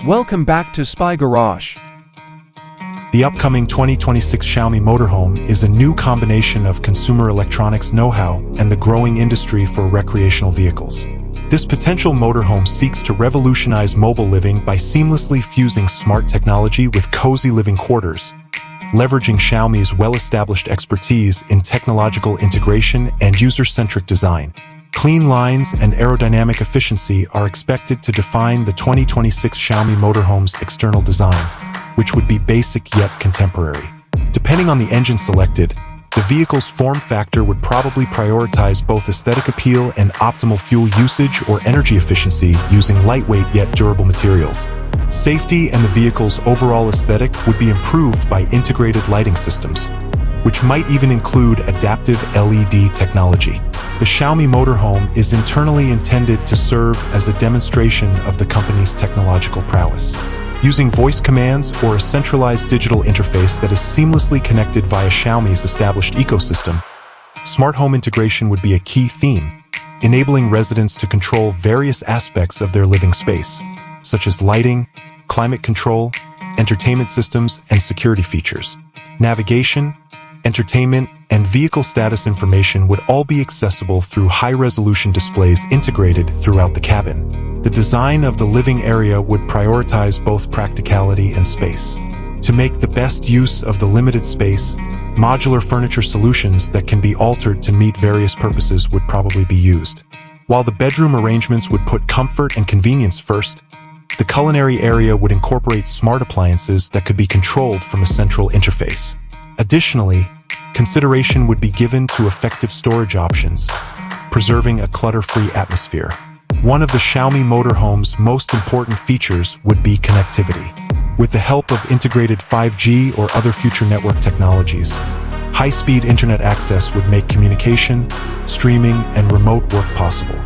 Welcome back to Spy Garage. The upcoming 2026 Xiaomi Motorhome is a new combination of consumer electronics know-how and the growing industry for recreational vehicles. This potential motorhome seeks to revolutionize mobile living by seamlessly fusing smart technology with cozy living quarters, leveraging Xiaomi's well-established expertise in technological integration and user-centric design. Clean lines and aerodynamic efficiency are expected to define the 2026 Xiaomi Motorhome's external design, which would be basic yet contemporary. Depending on the engine selected, the vehicle's form factor would probably prioritize both aesthetic appeal and optimal fuel usage or energy efficiency using lightweight yet durable materials. Safety and the vehicle's overall aesthetic would be improved by integrated lighting systems, which might even include adaptive LED technology. The Xiaomi Motorhome is internally intended to serve as a demonstration of the company's technological prowess. Using voice commands or a centralized digital interface that is seamlessly connected via Xiaomi's established ecosystem, smart home integration would be a key theme, enabling residents to control various aspects of their living space, such as lighting, climate control, entertainment systems, and security features. Navigation, entertainment, and vehicle status information would all be accessible through high-resolution displays integrated throughout the cabin. The design of the living area would prioritize both practicality and space. To make the best use of the limited space, modular furniture solutions that can be altered to meet various purposes would probably be used. While the bedroom arrangements would put comfort and convenience first, the culinary area would incorporate smart appliances that could be controlled from a central interface. Additionally, consideration would be given to effective storage options, preserving a clutter-free atmosphere. One of the Xiaomi Motorhome's most important features would be connectivity. With the help of integrated 5G or other future network technologies, high-speed internet access would make communication, streaming, and remote work possible.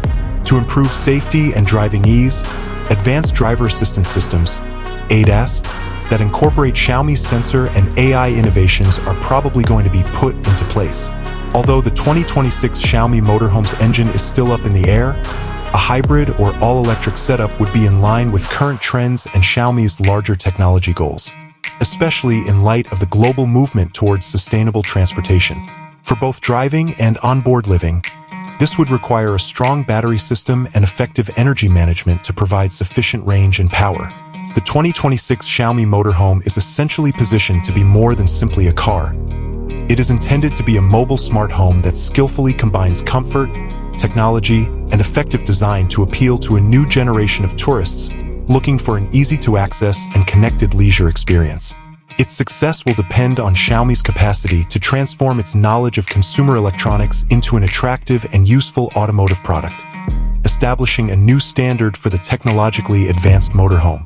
To improve safety and driving ease, advanced driver assistance systems, ADAS, that incorporate Xiaomi's sensor and AI innovations are probably going to be put into place. Although the 2026 Xiaomi Motorhome's engine is still up in the air, a hybrid or all-electric setup would be in line with current trends and Xiaomi's larger technology goals, especially in light of the global movement towards sustainable transportation. For both driving and onboard living, this would require a strong battery system and effective energy management to provide sufficient range and power. The 2026 Xiaomi Motorhome is essentially positioned to be more than simply a car. It is intended to be a mobile smart home that skillfully combines comfort, technology, and effective design to appeal to a new generation of tourists looking for an easy-to-access and connected leisure experience. Its success will depend on Xiaomi's capacity to transform its knowledge of consumer electronics into an attractive and useful automotive product, establishing a new standard for the technologically advanced motorhome.